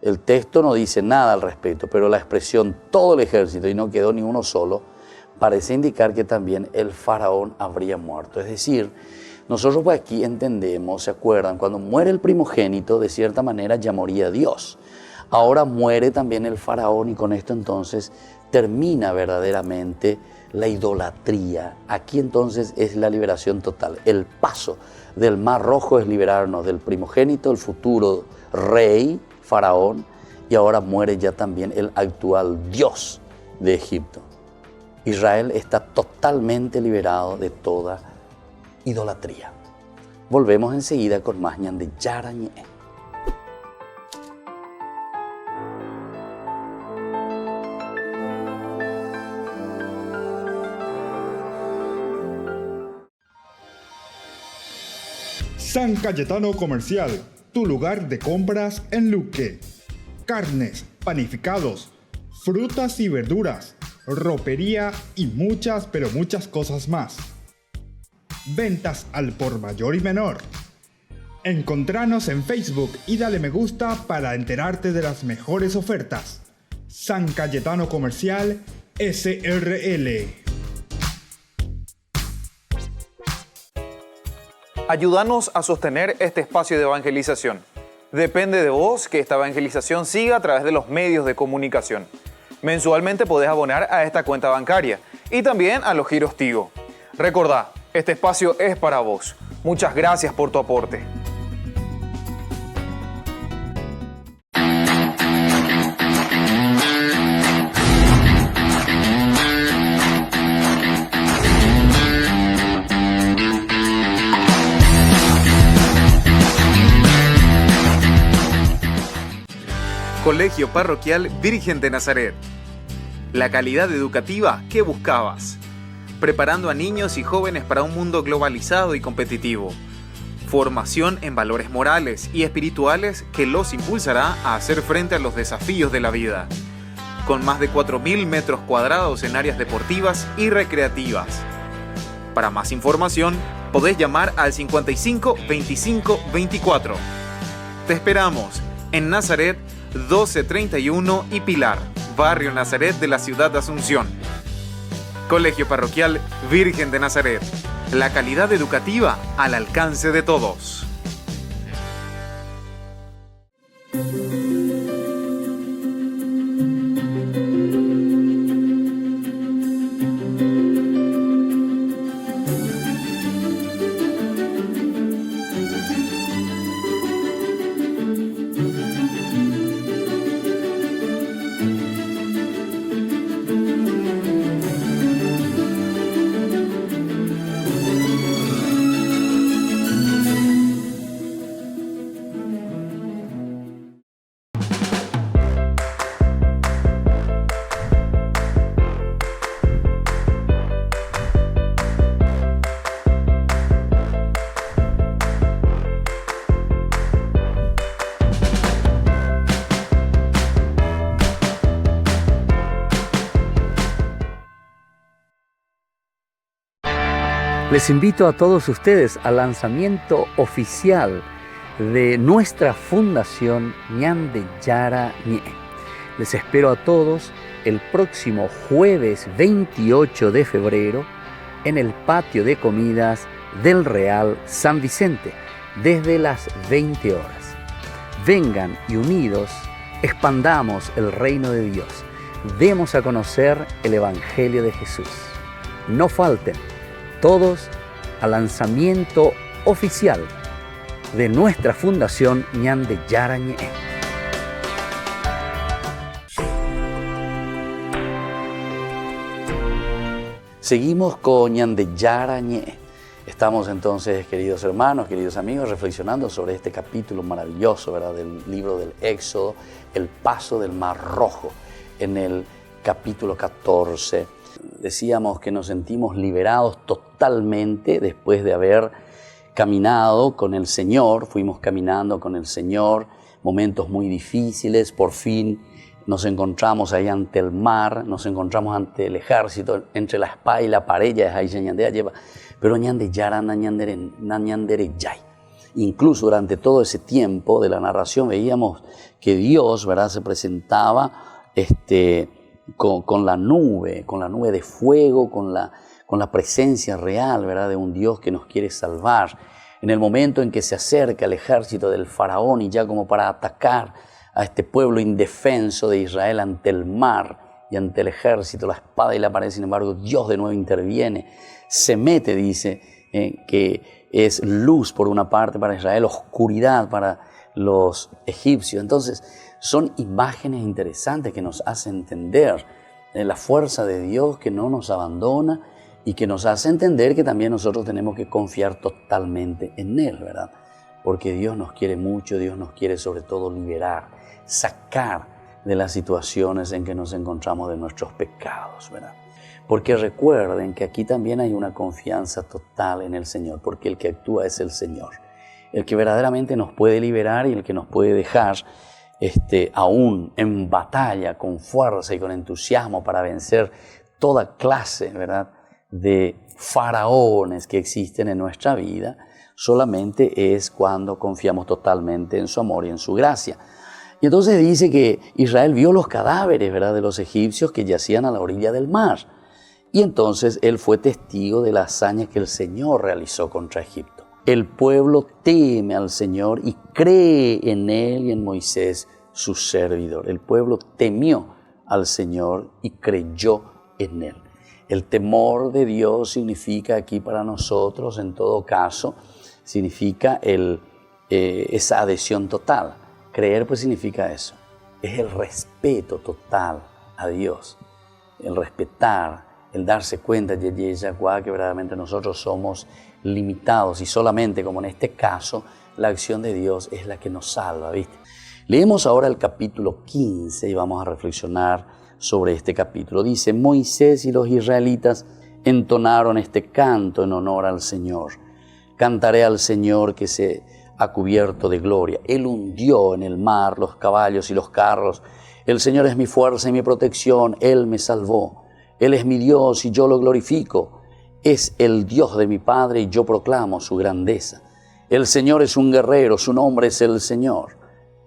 El texto no dice nada al respecto, pero la expresión todo el ejército y no quedó ni uno solo, parece indicar que también el faraón habría muerto. Es decir, nosotros pues aquí entendemos, ¿se acuerdan? Cuando muere el primogénito, de cierta manera ya moría Dios. Ahora muere también el faraón y con esto entonces termina verdaderamente la idolatría. Aquí entonces es la liberación total. El paso del Mar Rojo es liberarnos del primogénito, el futuro rey, faraón, y ahora muere ya también el actual Dios de Egipto. Israel está totalmente liberado de toda idolatría. Volvemos enseguida con más ñan de Yarañé. San Cayetano Comercial, tu lugar de compras en Luque. Carnes, panificados, frutas y verduras, ropería y muchas, pero muchas cosas más. Ventas al por mayor y menor. Encontranos en Facebook y dale me gusta para enterarte de las mejores ofertas. San Cayetano Comercial, SRL. Ayúdanos a sostener este espacio de evangelización. Depende de vos que esta evangelización siga a través de los medios de comunicación. Mensualmente podés abonar a esta cuenta bancaria y también a los giros Tigo. Recordá, este espacio es para vos. Muchas gracias por tu aporte. Colegio Parroquial Virgen de Nazaret. La calidad educativa que buscabas. Preparando a niños y jóvenes para un mundo globalizado y competitivo. Formación en valores morales y espirituales que los impulsará a hacer frente a los desafíos de la vida. Con más de 4.000 metros cuadrados en áreas deportivas y recreativas. Para más información, podés llamar al 55 25 24. Te esperamos en Nazaret 1231 y Pilar, Barrio Nazaret de la ciudad de Asunción. Colegio Parroquial Virgen de Nazaret. La calidad educativa al alcance de todos. Les invito a todos ustedes al lanzamiento oficial de nuestra Fundación Ñande Yara Ñe. Les espero a todos el próximo jueves 28 de febrero en el patio de comidas del Real San Vicente, desde las 20 horas. Vengan y unidos expandamos el reino de Dios. Demos a conocer el Evangelio de Jesús. No falten todos al lanzamiento oficial de nuestra Fundación Ñande Yara Ñe. Seguimos con Ñande Yara Ñe. Estamos entonces, queridos hermanos, queridos amigos, reflexionando sobre este capítulo maravilloso, ¿verdad?, del libro del Éxodo, el paso del Mar Rojo. En el capítulo 14 decíamos que nos sentimos liberados totalmente después de haber caminado con el Señor. Fuimos caminando con el Señor, momentos muy difíciles, por fin nos encontramos ahí ante el mar, nos encontramos ante el ejército, entre la espada y la pared, ya es ahí Ñandea lleva, pero Ñande Yara na Ñandere Yay. Incluso durante todo ese tiempo de la narración veíamos que Dios, ¿verdad?, se presentaba con la nube de fuego, con la presencia real, ¿verdad?, de un Dios que nos quiere salvar. En el momento en que se acerca el ejército del faraón y ya como para atacar a este pueblo indefenso de Israel ante el mar y ante el ejército, la espada y la pared, sin embargo, Dios de nuevo interviene, se mete, dice, que es luz por una parte para Israel, oscuridad para los egipcios. Entonces, son imágenes interesantes que nos hacen entender la fuerza de Dios que no nos abandona y que nos hace entender que también nosotros tenemos que confiar totalmente en Él, ¿verdad? Porque Dios nos quiere mucho, Dios nos quiere sobre todo liberar, sacar de las situaciones en que nos encontramos de nuestros pecados, ¿verdad? Porque recuerden que aquí también hay una confianza total en el Señor, porque el que actúa es el Señor. El que verdaderamente nos puede liberar y el que nos puede dejar aún en batalla, con fuerza y con entusiasmo para vencer toda clase, ¿verdad?, de faraones que existen en nuestra vida, solamente es cuando confiamos totalmente en su amor y en su gracia. Y entonces dice que Israel vio los cadáveres, ¿verdad?, de los egipcios que yacían a la orilla del mar. Y entonces él fue testigo de la hazaña que el Señor realizó contra Egipto. El pueblo teme al Señor y cree en Él y en Moisés, su servidor. El pueblo temió al Señor y creyó en Él. El temor de Dios significa aquí para nosotros, en todo caso, significa esa adhesión total. Creer pues significa eso. Es el respeto total a Dios. El respetar, el darse cuenta que verdaderamente nosotros somos limitados y solamente, como en este caso, la acción de Dios es la que nos salva, ¿viste? Leemos ahora el capítulo 15 y vamos a reflexionar sobre este capítulo. Dice: Moisés y los israelitas entonaron este canto en honor al Señor. Cantaré al Señor que se ha cubierto de gloria. Él hundió en el mar los caballos y los carros. El Señor es mi fuerza y mi protección. Él me salvó. Él es mi Dios y yo lo glorifico. Es el Dios de mi Padre y yo proclamo su grandeza. El Señor es un guerrero, su nombre es el Señor.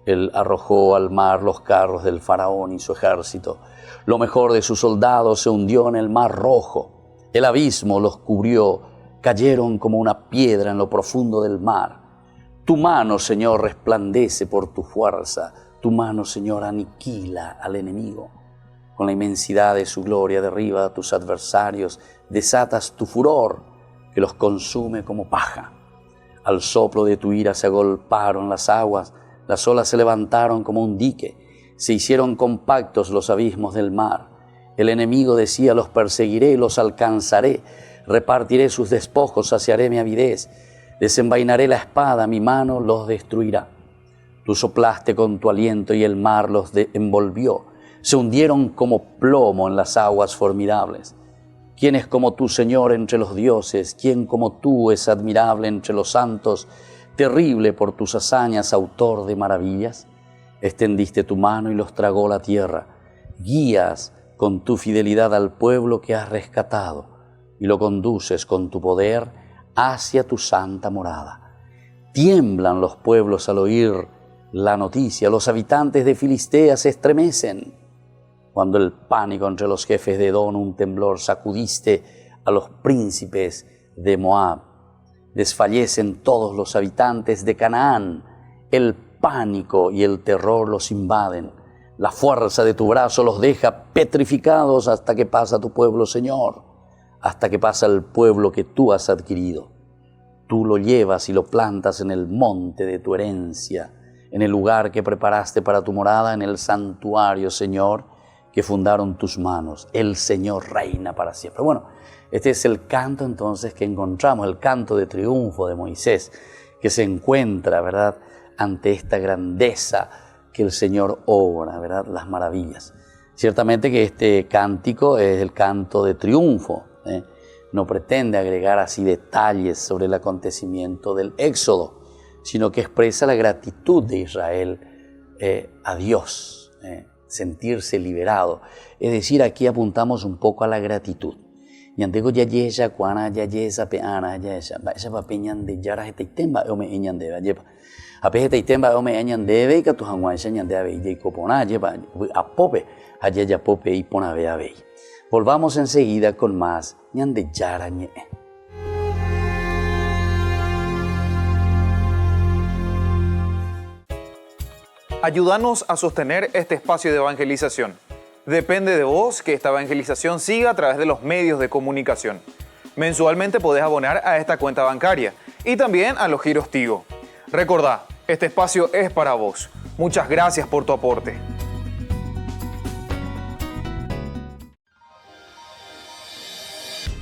Él arrojó al mar los carros del faraón y su ejército. Lo mejor de sus soldados se hundió en el mar rojo. El abismo los cubrió, cayeron como una piedra en lo profundo del mar. Tu mano, Señor, resplandece por tu fuerza. Tu mano, Señor, aniquila al enemigo. Con la inmensidad de su gloria derriba a tus adversarios, desatas tu furor que los consume como paja. Al soplo de tu ira se agolparon las aguas, las olas se levantaron como un dique, se hicieron compactos los abismos del mar. El enemigo decía: los perseguiré, los alcanzaré, repartiré sus despojos, saciaré mi avidez, desenvainaré la espada, mi mano los destruirá. Tú soplaste con tu aliento y el mar los envolvió, se hundieron como plomo en las aguas formidables. ¿Quién es como tú, Señor, entre los dioses? ¿Quién como tú es admirable entre los santos? Terrible por tus hazañas, autor de maravillas. Extendiste tu mano y los tragó la tierra. Guías con tu fidelidad al pueblo que has rescatado y lo conduces con tu poder hacia tu santa morada. Tiemblan los pueblos al oír la noticia. Los habitantes de Filistea se estremecen. Cuando el pánico entre los jefes de Edom, un temblor, sacudiste a los príncipes de Moab. Desfallecen todos los habitantes de Canaán. El pánico y el terror los invaden. La fuerza de tu brazo los deja petrificados hasta que pasa tu pueblo, Señor, hasta que pasa el pueblo que tú has adquirido. Tú lo llevas y lo plantas en el monte de tu herencia, en el lugar que preparaste para tu morada, en el santuario, Señor, que fundaron tus manos. El Señor reina para siempre. Bueno, este es el canto entonces que encontramos, el canto de triunfo de Moisés, que se encuentra, ¿verdad?, ante esta grandeza que el Señor obra, ¿verdad?, las maravillas. Ciertamente que este cántico es el canto de triunfo, no pretende agregar así detalles sobre el acontecimiento del Éxodo, sino que expresa la gratitud de Israel a Dios, sentirse liberado. Es decir, aquí apuntamos un poco a la gratitud. Ñandego yayesha cuana yayesa peana yayesha esa papeñan de yara temba ome ñandeba yepa ape temba ome ñandebe ka tu hangwaisha ñandebe y copona yepa apope ayaya pope y pona ve. Volvamos enseguida con más ñande yara ñe. Ayúdanos a sostener este espacio de evangelización. Depende de vos que esta evangelización siga a través de los medios de comunicación. Mensualmente podés abonar a esta cuenta bancaria y también a los giros Tigo. Recordá, este espacio es para vos. Muchas gracias por tu aporte.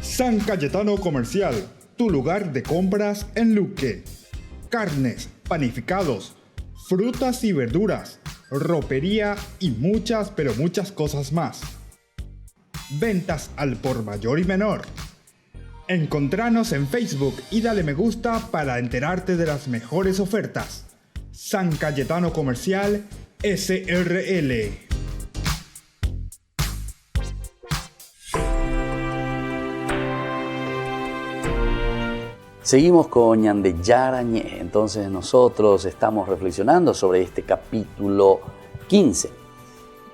San Cayetano Comercial, tu lugar de compras en Luque. Carnes, panificados, frutas y verduras, ropería y muchas, pero muchas cosas más. Ventas al por mayor y menor. Encontranos en Facebook y dale me gusta para enterarte de las mejores ofertas. San Cayetano Comercial SRL. Seguimos con Ñande Yarañé. Entonces nosotros estamos reflexionando sobre este capítulo 15,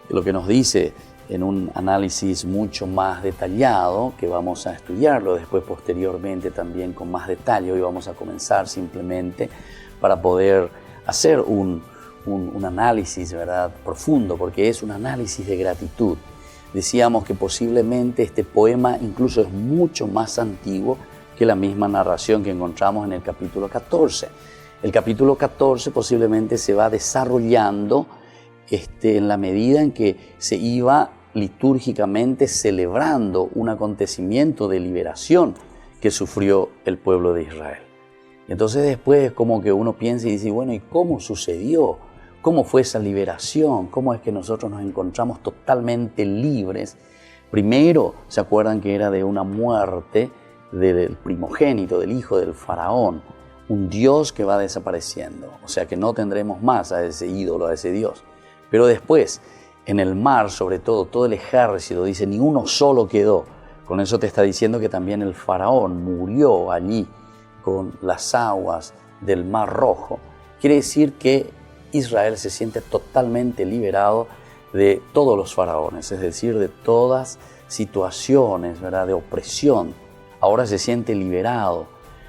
lo que nos dice en un análisis mucho más detallado, que vamos a estudiarlo después posteriormente también con más detalle. Hoy vamos a comenzar simplemente para poder hacer un análisis, ¿verdad?, profundo, porque es un análisis de gratitud. Decíamos que posiblemente este poema incluso es mucho más antiguo que la misma narración que encontramos en el capítulo 14. El capítulo 14 posiblemente se va desarrollando en la medida en que se iba litúrgicamente celebrando un acontecimiento de liberación que sufrió el pueblo de Israel. Entonces después como que uno piensa y dice, bueno, ¿y cómo sucedió? ¿Cómo fue esa liberación? ¿Cómo es que nosotros nos encontramos totalmente libres? Primero, ¿se acuerdan que era de una muerte del primogénito, del hijo del faraón? Un Dios que va desapareciendo, o sea que no tendremos más a ese ídolo, a ese Dios. Pero después, en el mar, sobre todo el ejército, dice, ni uno solo quedó. Con eso te está diciendo que también el faraón murió allí con las aguas del Mar Rojo. Quiere decir que Israel se siente totalmente liberado de todos los faraones, es decir, de todas situaciones, ¿verdad?, de opresión. Ahora se siente liberado.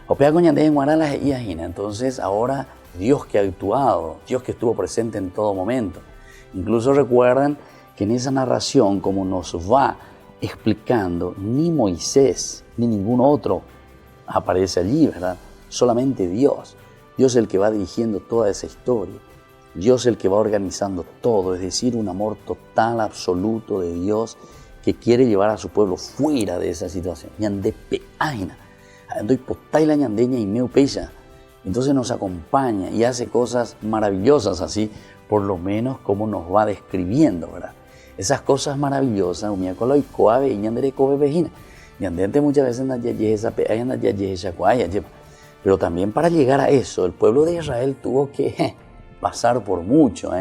Entonces ahora Dios que ha actuado, Dios que estuvo presente en todo momento. Incluso recuerdan que en esa narración, como nos va explicando, ni Moisés ni ningún otro aparece allí, ¿verdad? Solamente Dios. Dios es el que va dirigiendo toda esa historia. Dios es el que va organizando todo, es decir, un amor total, absoluto de Dios que quiere llevar a su pueblo fuera de esa situación. Entonces nos acompaña y hace cosas maravillosas así, por lo menos como nos va describiendo, ¿verdad? Esas cosas maravillosas, muchas veces, pero también para llegar a eso, el pueblo de Israel tuvo que pasar por mucho,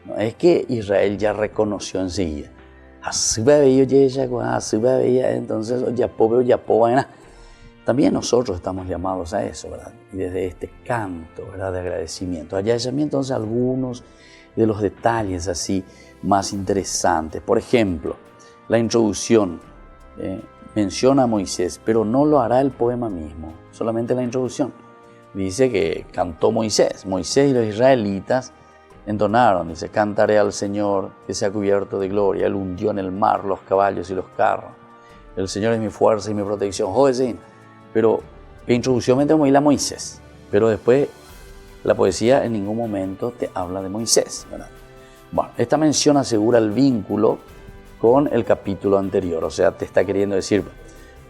No es que Israel ya reconoció enseguida. Entonces, También nosotros estamos llamados a eso, ¿verdad? Y desde este canto, ¿verdad?, de agradecimiento. Allá ya entonces algunos de los detalles así más interesantes. Por ejemplo, la introducción menciona a Moisés, pero no lo hará el poema mismo, solamente la introducción. Dice que cantó Moisés. Moisés y los israelitas entonaron, dice, cantaré al Señor que se ha cubierto de gloria. Él hundió en el mar los caballos y los carros. El Señor es mi fuerza y mi protección. Joder, pero la introducción me tengo que ir a Moisés. Pero después la poesía en ningún momento te habla de Moisés, ¿verdad? Bueno, esta mención asegura el vínculo con el capítulo anterior. O sea, te está queriendo decir,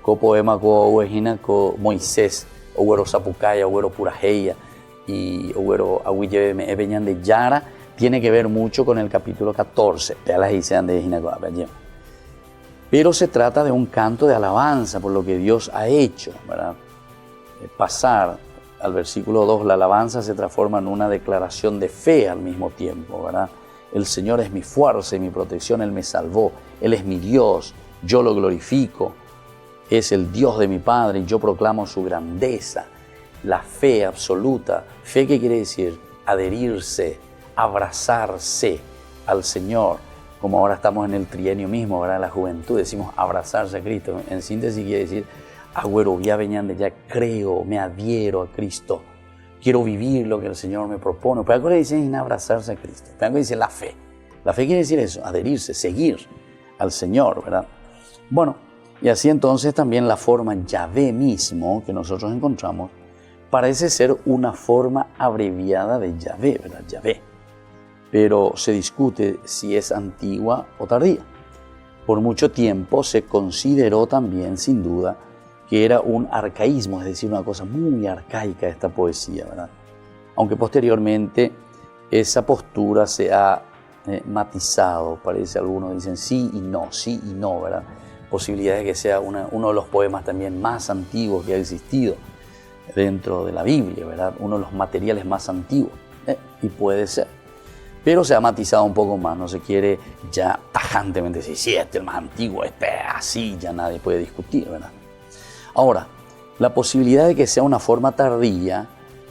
co poema co uejina co Moisés, oguero zapucaya, oguero purajeya y oguero aguilleme ebeñan de Yara, tiene que ver mucho con el capítulo 14. Pero se trata de un canto de alabanza por lo que Dios ha hecho, ¿verdad? Pasar al versículo 2, la alabanza se transforma en una declaración de fe al mismo tiempo, ¿verdad? El Señor es mi fuerza y mi protección, Él me salvó, Él es mi Dios, yo lo glorifico, es el Dios de mi Padre y yo proclamo su grandeza. La fe absoluta, fe que quiere decir adherirse, abrazarse al Señor, como ahora estamos en el trienio mismo, ¿verdad? En la juventud decimos abrazarse a Cristo. En síntesis quiere decir, agüero, ya veñan ya creo, me adhiero a Cristo, quiero vivir lo que el Señor me propone. Pero algo le dicen abrazarse a Cristo, pero algo dice la fe. La fe quiere decir eso, adherirse, seguir al Señor, ¿verdad? Bueno, y así entonces también la forma Yahvé mismo que nosotros encontramos parece ser una forma abreviada de Yahvé, ¿verdad? Yahvé. Pero se discute si es antigua o tardía. Por mucho tiempo se consideró también, sin duda, que era un arcaísmo, es decir, una cosa muy arcaica esta poesía, ¿verdad? Aunque posteriormente esa postura se ha matizado, parece, algunos dicen sí y no, ¿verdad? Posibilidad de que sea uno de los poemas también más antiguos que ha existido dentro de la Biblia, ¿verdad? Uno de los materiales más antiguos, y puede ser. Pero se ha matizado un poco más, no se quiere ya tajantemente decir, sí, este es el más antiguo, este así, ya nadie puede discutir, ¿verdad? Ahora, la posibilidad de que sea una forma tardía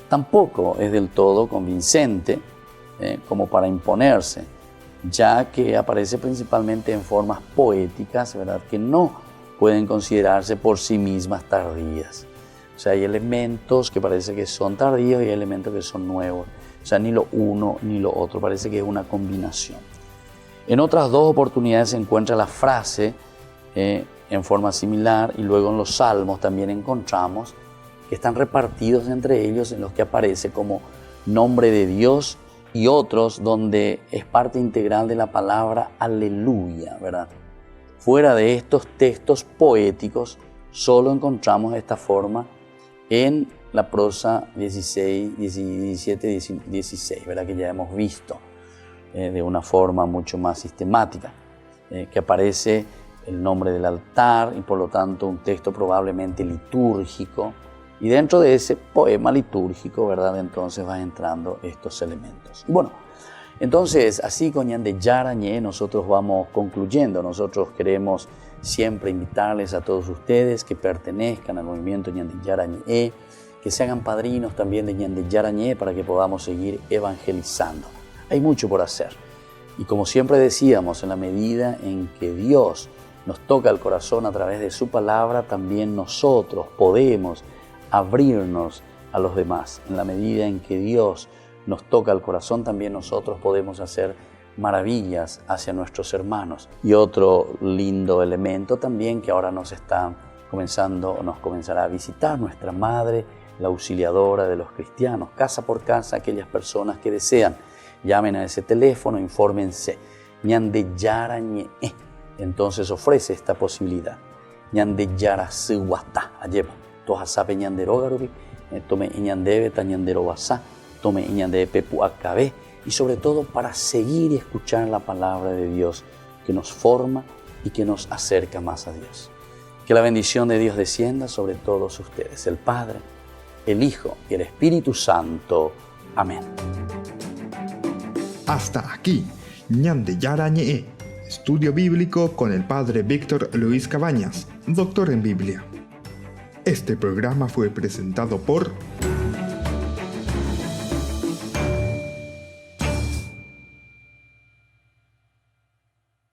tampoco es del todo convincente como para imponerse, ya que aparece principalmente en formas poéticas, ¿verdad?, que no pueden considerarse por sí mismas tardías. O sea, hay elementos que parece que son tardíos y hay elementos que son nuevos. O sea, ni lo uno ni lo otro, parece que es una combinación. En otras dos oportunidades se encuentra la frase en forma similar, y luego en los salmos también encontramos que están repartidos entre ellos en los que aparece como nombre de Dios y otros donde es parte integral de la palabra aleluya, ¿verdad? Fuera de estos textos poéticos solo encontramos esta forma en la prosa 16, 17, 16, ¿verdad?, que ya hemos visto de una forma mucho más sistemática, que aparece el nombre del altar y por lo tanto un texto probablemente litúrgico, y dentro de ese poema litúrgico, ¿verdad?, entonces van entrando estos elementos. Y bueno, entonces así con Ñande Yarañé nosotros vamos concluyendo. Nosotros queremos siempre invitarles a todos ustedes que pertenezcan al movimiento Ñande Yarañé, que se hagan padrinos también de Ñande Yarañé para que podamos seguir evangelizando. Hay mucho por hacer. Y como siempre decíamos, en la medida en que Dios nos toca el corazón a través de su palabra, también nosotros podemos abrirnos a los demás. En la medida en que Dios nos toca el corazón, también nosotros podemos hacer maravillas hacia nuestros hermanos. Y otro lindo elemento también que ahora nos comenzará a visitar nuestra Madre, la auxiliadora de los cristianos, casa por casa, aquellas personas que desean, llamen a ese teléfono, infórmense. Ñande Yarañé, entonces ofrece esta posibilidad. Ñande Yara Sihuatá, alleva, toja sabe ñanderogarobi, tome ñandebe ta ñanderobasá, tome ñandebe pepu acabé, y sobre todo para seguir y escuchar la palabra de Dios que nos forma y que nos acerca más a Dios. Que la bendición de Dios descienda sobre todos ustedes, el Padre, el Hijo y el Espíritu Santo. Amén. Hasta aquí, Ñande Yarañé, estudio bíblico con el Padre Víctor Luis Cabañas, doctor en Biblia. Este programa fue presentado por